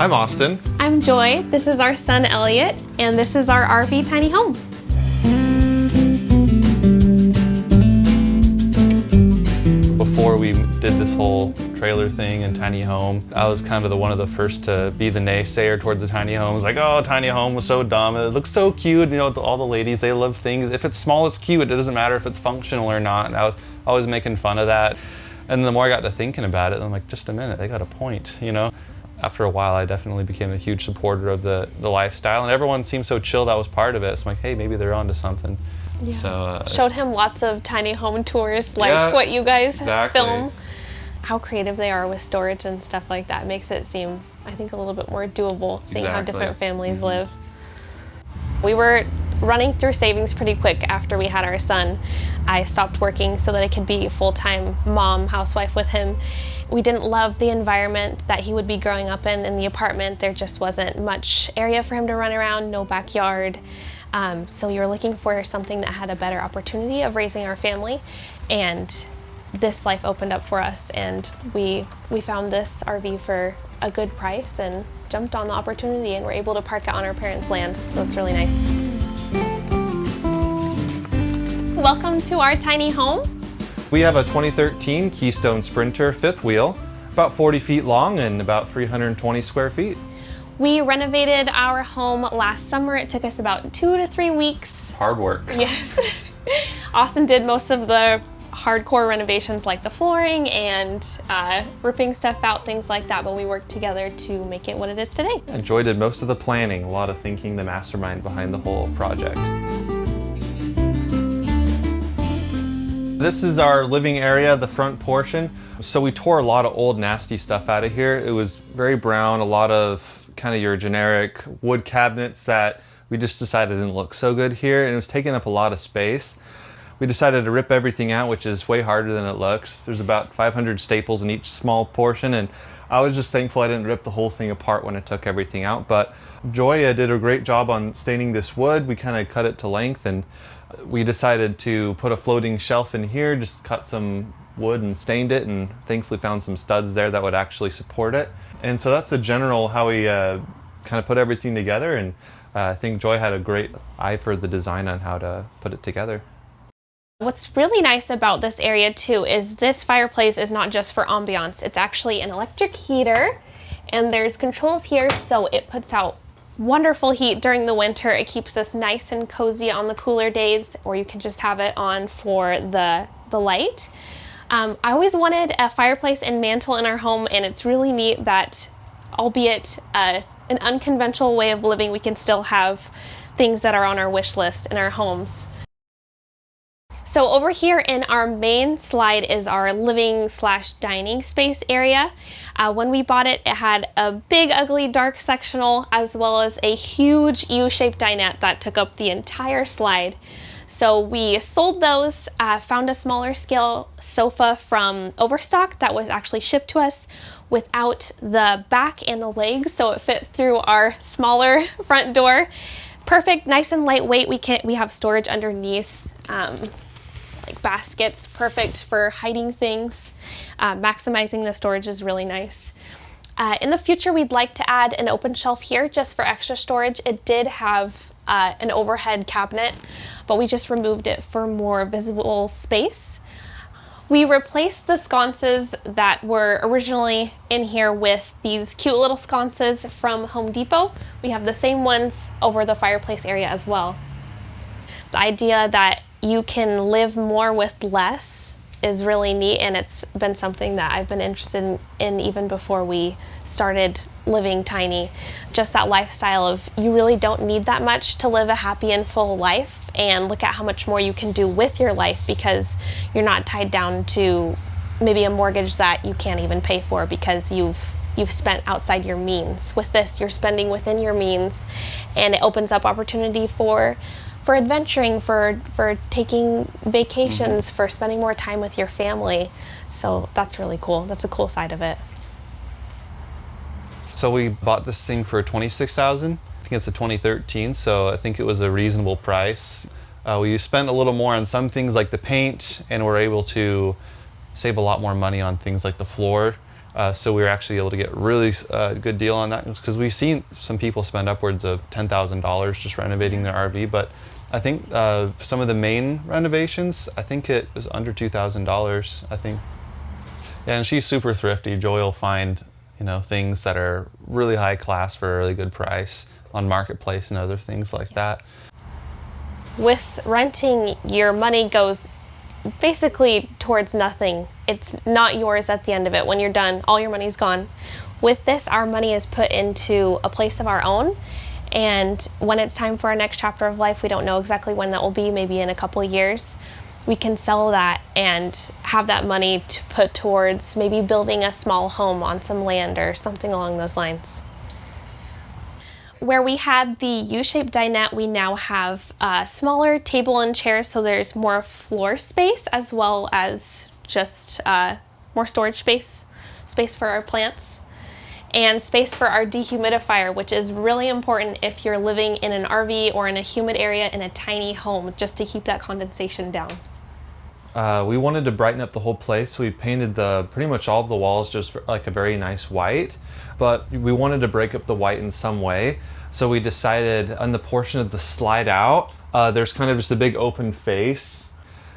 I'm Austin. I'm Joy. This is our son Elliot, and this is our RV tiny home. Before we did this whole trailer thing and tiny home, I was kind of one of the first to be the naysayer toward the tiny home. I was like, oh, tiny home was so dumb. It looks so cute. You know, all the ladies, they love things. If it's small, it's cute. It doesn't matter if it's functional or not. And I was always making fun of that. And the more I got to thinking about it, I'm like, just a minute, they got a point, you know? After a while, I definitely became a huge supporter of the lifestyle, and everyone seemed so chill that was part of it. So I'm like, hey, maybe they're onto something. Yeah. So showed him lots of tiny home tours, like what you guys film. How creative they are with storage and stuff like that makes it seem, I think, a little bit more doable, seeing how different families live. We were running through savings pretty quick after we had our son. I stopped working so that I could be full-time mom, housewife with him. We didn't love the environment that he would be growing up in the apartment. There just wasn't much area for him to run around, no backyard. So we were looking for something that had a better opportunity of raising our family, and this life opened up for us, and we found this RV for a good price and jumped on the opportunity, and were able to park it on our parents' land, so it's really nice. Welcome to our tiny home. We have a 2013 Keystone Sprinter fifth wheel, about 40 feet long and about 320 square feet. We renovated our home last summer. It took us about 2 to 3 weeks. Hard work. Yes. Austin did most of the hardcore renovations, like the flooring and ripping stuff out, things like that, but we worked together to make it what it is today. And Joy did most of the planning, a lot of thinking, the mastermind behind the whole project. This is our living area, the front portion. So we tore a lot of old nasty stuff out of here. It was very brown, a lot of kind of your generic wood cabinets that we just decided didn't look so good here, and it was taking up a lot of space. We decided to rip everything out, which is way harder than it looks. There's about 500 staples in each small portion, and I was just thankful I didn't rip the whole thing apart when I took everything out. But Joy did a great job on staining this wood. We kind of cut it to length, and we decided to put a floating shelf in here, just cut some wood and stained it, and thankfully found some studs there that would actually support it. And so that's the general how we kind of put everything together, and I think Joy had a great eye for the design on how to put it together. What's really nice about this area too is this fireplace is not just for ambiance. It's actually an electric heater, and there's controls here, so it puts out wonderful heat during the winter. It keeps us nice and cozy on the cooler days, or you can just have it on for the light. I always wanted a fireplace and mantel in our home, and it's really neat that, albeit an unconventional way of living, we can still have things that are on our wish list in our homes. So over here in our main slide is our living/dining space area. When we bought it, it had a big, ugly, dark sectional, as well as a huge U-shaped dinette that took up the entire slide. So we sold those, found a smaller scale sofa from Overstock that was actually shipped to us without the back and the legs, so it fit through our smaller front door. Perfect, nice and lightweight. We have storage underneath, like baskets, perfect for hiding things. Maximizing the storage is really nice. In the future, we'd like to add an open shelf here just for extra storage. It did have an overhead cabinet, but we just removed it for more visible space. We replaced the sconces that were originally in here with these cute little sconces from Home Depot. We have the same ones over the fireplace area as well. The idea that you can live more with less is really neat, and it's been something that I've been interested in even before we started living tiny. Just that lifestyle of you really don't need that much to live a happy and full life, and look at how much more you can do with your life because you're not tied down to maybe a mortgage that you can't even pay for because you've spent outside your means. With this, you're spending within your means, and it opens up opportunity for adventuring, for taking vacations, for spending more time with your family. So that's really cool. That's a cool side of it. So we bought this thing for $26,000. I think it's a 2013, so I think it was a reasonable price. We spent a little more on some things like the paint, and we're able to save a lot more money on things like the floor. So we were actually able to get really good deal on that, because we've seen some people spend upwards of $10,000 just renovating their RV. But I think some of the main renovations, I think it was under $2,000. I think. Yeah, and she's super thrifty. Joy will find, you know, things that are really high class for a really good price on Marketplace and other things like that. With renting, your money goes basically towards nothing. It's not yours at the end of it. When you're done, all your money's gone. With this, our money is put into a place of our own, and when it's time for our next chapter of life, we don't know exactly when that will be, maybe in a couple years, we can sell that and have that money to put towards maybe building a small home on some land or something along those lines. Where we had the U-shaped dinette, we now have a smaller table and chairs, so there's more floor space as well as just more storage space for our plants, and space for our dehumidifier, which is really important if you're living in an RV or in a humid area in a tiny home, just to keep that condensation down. We wanted to brighten up the whole place, so we painted pretty much all of the walls just like a very nice white, but we wanted to break up the white in some way. So we decided on the portion of the slide out, there's kind of just a big open face.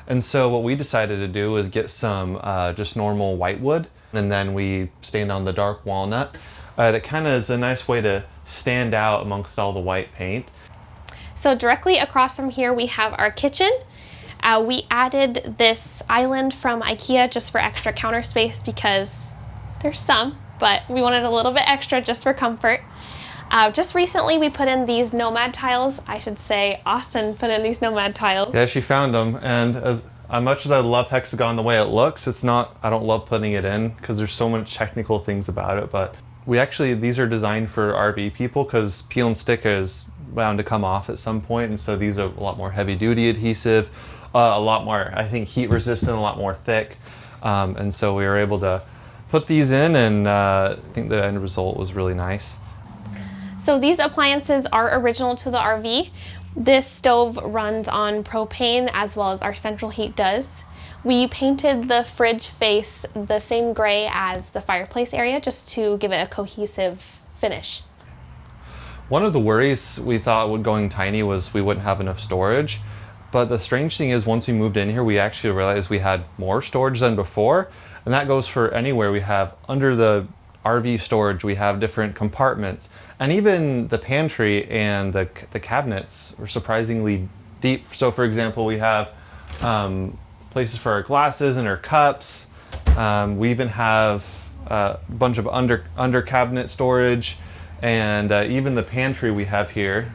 And so what we decided to do was get some just normal whitewood, and then we stained on the dark walnut. It kind of is a nice way to stand out amongst all the white paint. So directly across from here, we have our kitchen. We added this island from IKEA just for extra counter space, because there's some, but we wanted a little bit extra just for comfort. Just recently we put in these nomad tiles. I should say Austin put in these nomad tiles. Yeah, she found them, and as much as I love hexagon the way it looks, I don't love putting it in because there's so much technical things about it, but these are designed for RV people because peel and stick is bound to come off at some point, and so these are a lot more heavy duty adhesive, a lot more, I think, heat resistant, a lot more thick, and so we were able to put these in, and I think the end result was really nice. So these appliances are original to the RV. This stove runs on propane as well as our central heat does. We painted the fridge face the same gray as the fireplace area just to give it a cohesive finish. One of the worries we thought with going tiny was we wouldn't have enough storage. But the strange thing is, once we moved in here, we actually realized we had more storage than before. And that goes for anywhere. We have under the RV storage, we have different compartments. And even the pantry and the cabinets are surprisingly deep. So for example, we have places for our glasses and our cups. We even have a bunch of under cabinet storage. And even the pantry we have here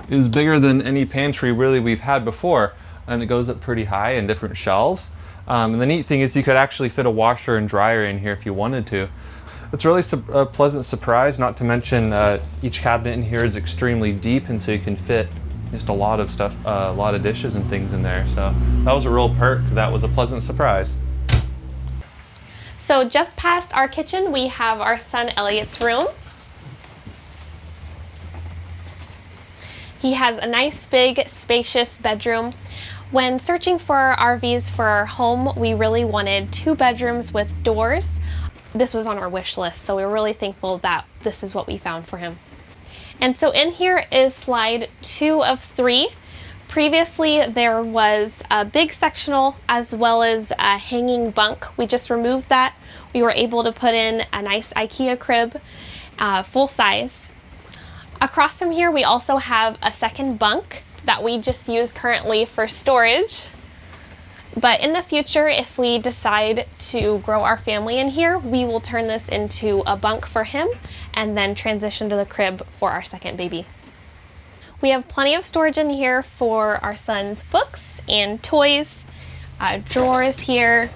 is bigger than any pantry really we've had before, and it goes up pretty high in different shelves. And the neat thing is you could actually fit a washer and dryer in here if you wanted to. It's really a pleasant surprise, not to mention each cabinet in here is extremely deep, and so you can fit just a lot of stuff, a lot of dishes and things in there. So that was a real perk. That was a pleasant surprise. So just past our kitchen, we have our son Elliot's room. He has a nice, big, spacious bedroom. When searching for RVs for our home, we really wanted 2 bedrooms with doors. This was on our wish list, so we were really thankful that this is what we found for him. And so in here is slide 2 of 3. Previously, there was a big sectional as well as a hanging bunk. We just removed that. We were able to put in a nice IKEA crib, full size. Across from here, we also have a second bunk that we just use currently for storage. But in the future, if we decide to grow our family in here, we will turn this into a bunk for him and then transition to the crib for our second baby. We have plenty of storage in here for our son's books and toys, drawers here,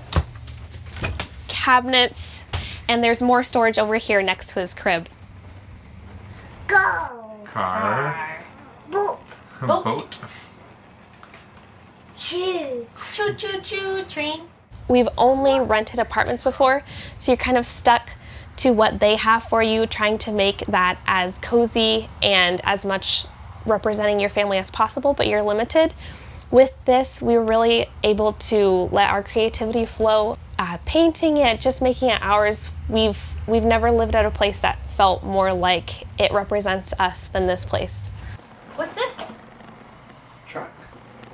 cabinets, and there's more storage over here next to his crib. Go. Car. Boop. Boat. Choo. Choo choo choo train. We've only rented apartments before, so you're kind of stuck to what they have for you, trying to make that as cozy and as much representing your family as possible, but you're limited. With this, we were really able to let our creativity flow, painting it, just making it ours. We've never lived at a place that felt more like it represents us than this place. What's this? Truck.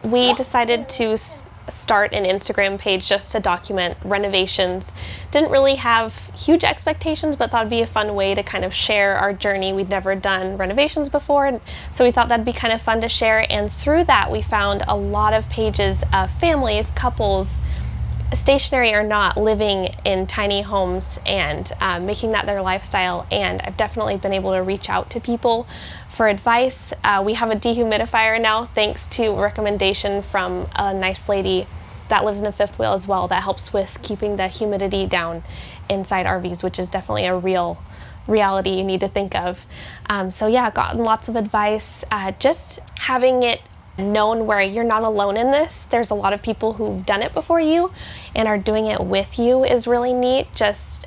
We decided to start an Instagram page just to document renovations. Didn't really have huge expectations, but thought it'd be a fun way to kind of share our journey. We'd never done renovations before, and so we thought that'd be kind of fun to share. And through that, we found a lot of pages of families, couples, stationary or not, living in tiny homes and making that their lifestyle. And I've definitely been able to reach out to people for advice. We have a dehumidifier now, thanks to a recommendation from a nice lady that lives in a fifth wheel as well, that helps with keeping the humidity down inside RVs, which is definitely a real reality you need to think of. So yeah, gotten lots of advice. Just having it known where you're not alone in this. There's a lot of people who've done it before you and are doing it with you is really neat. Just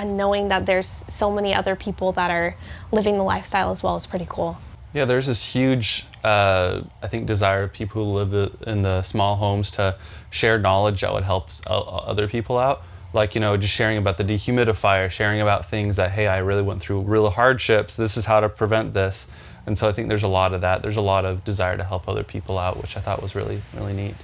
knowing that there's so many other people that are living the lifestyle as well is pretty cool. Yeah, there's this huge, I think, desire of people who live in the small homes to share knowledge that would help other people out. Like, you know, just sharing about the dehumidifier, sharing about things that, hey, I really went through real hardships. This is how to prevent this. And so I think there's a lot of that. There's a lot of desire to help other people out, which I thought was really, really neat.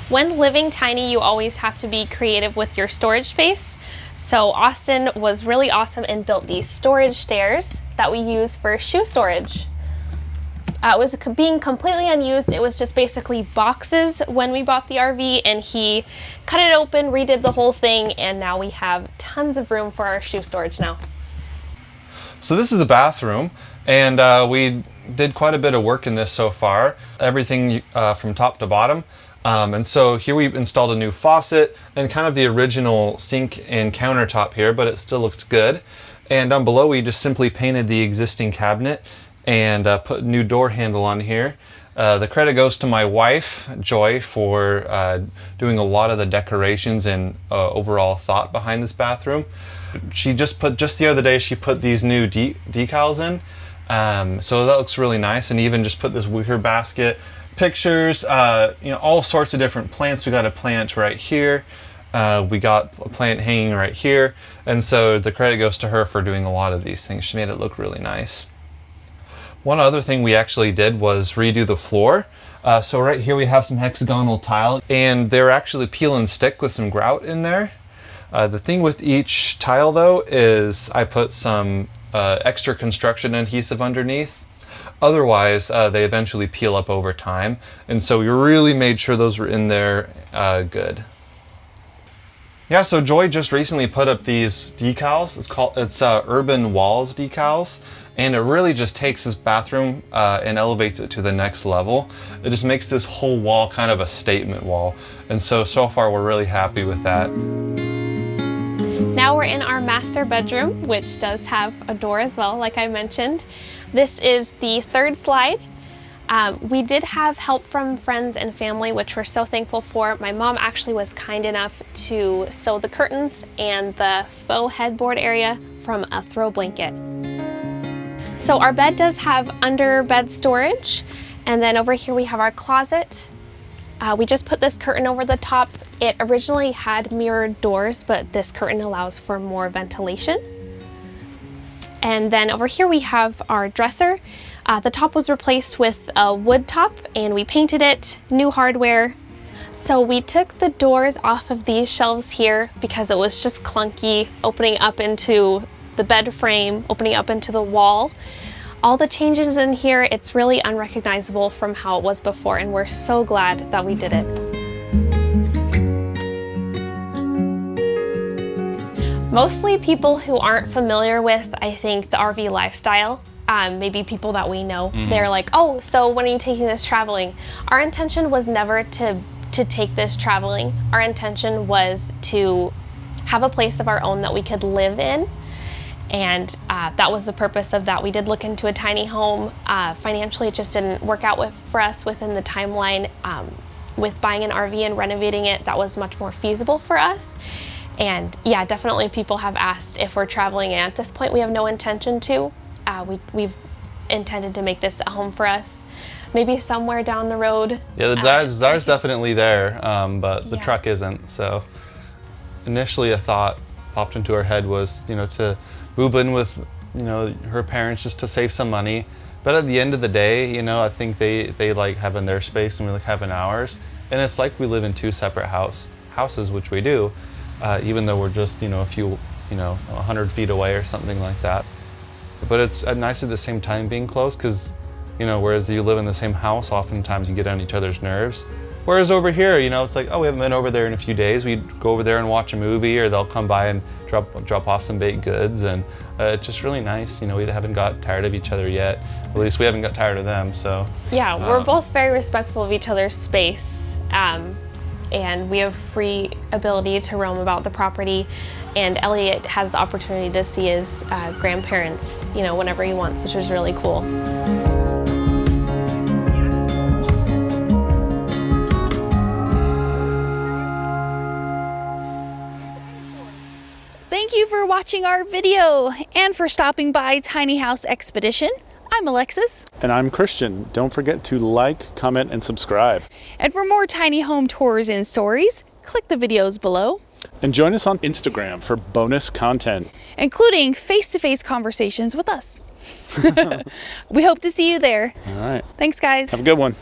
When living tiny, you always have to be creative with your storage space. So Austin was really awesome and built these storage stairs that we use for shoe storage. It was being completely unused. It was just basically boxes when we bought the RV, and he cut it open, redid the whole thing, and now we have tons of room for our shoe storage now. So this is a bathroom, and we did quite a bit of work in this so far. Everything from top to bottom. And so here we installed a new faucet and kind of the original sink and countertop here, but it still looks good. And down below we just simply painted the existing cabinet and put a new door handle on here. The credit goes to my wife, Joy, for doing a lot of the decorations and overall thought behind this bathroom. She just the other day, she put these new decals in. So that looks really nice, and even just put this wicker basket, pictures, you know, all sorts of different plants. We got a plant right here. We got a plant hanging right here. And so the credit goes to her for doing a lot of these things. She made it look really nice. One other thing we actually did was redo the floor. So right here we have some hexagonal tile, and they're actually peel and stick with some grout in there. The thing with each tile though is I put some extra construction adhesive underneath. Otherwise, they eventually peel up over time, and so we really made sure those were in there good. Yeah, so Joy just recently put up these decals. It's Urban Walls decals, and it really just takes this bathroom and elevates it to the next level. It just makes this whole wall kind of a statement wall, and so far we're really happy with that. Now we're in our master bedroom, which does have a door as well, like I mentioned. This is the third slide. We did have help from friends and family, which we're so thankful for. My mom actually was kind enough to sew the curtains and the faux headboard area from a throw blanket. So our bed does have under bed storage, and then over here we have our closet. We just put this curtain over the top. It originally had mirrored doors, but this curtain allows for more ventilation. And then over here we have our dresser. The top was replaced with a wood top, and we painted it, new hardware. So we took the doors off of these shelves here because it was just clunky, opening up into the bed frame, opening up into the wall. All the changes in here, it's really unrecognizable from how it was before, and we're so glad that we did it. Mostly people who aren't familiar with, I think, the RV lifestyle, maybe people that we know, they're like, oh, so when are you taking this traveling? Our intention was never to take this traveling. Our intention was to have a place of our own that we could live in. And that was the purpose of that. We did look into a tiny home. Financially, it just didn't work out for us within the timeline. With buying an RV and renovating it, that was much more feasible for us. And yeah, definitely people have asked if we're traveling, and at this point we have no intention to. We've intended to make this a home for us. maybe somewhere down the road. Yeah, the desire's definitely there, but the Yeah. truck isn't. So initially a thought popped into our head was, to move in with, her parents just to save some money. But at the end of the day, I think they like having their space and we like having ours. And it's like we live in two separate houses, which we do, even though we're just, a few, 100 feet away or something like that. But it's nice at the same time being close because, whereas you live in the same house, oftentimes you get on each other's nerves. Whereas over here, it's like, oh, we haven't been over there in a few days. We go over there and watch a movie, or they'll come by and drop off some baked goods, and it's just really nice. We haven't got tired of each other yet. At least we haven't got tired of them. So Yeah, we're both very respectful of each other's space, and we have free ability to roam about the property. And Elliot has the opportunity to see his grandparents, whenever he wants, which was really cool. Thank you for watching our video and for stopping by Tiny House Expedition. I'm Alexis. And I'm Christian. Don't forget to like, comment, and subscribe. And for more tiny home tours and stories, click the videos below. And join us on Instagram for bonus content. Including face-to-face conversations with us. We hope to see you there. All right. Thanks, guys. Have a good one.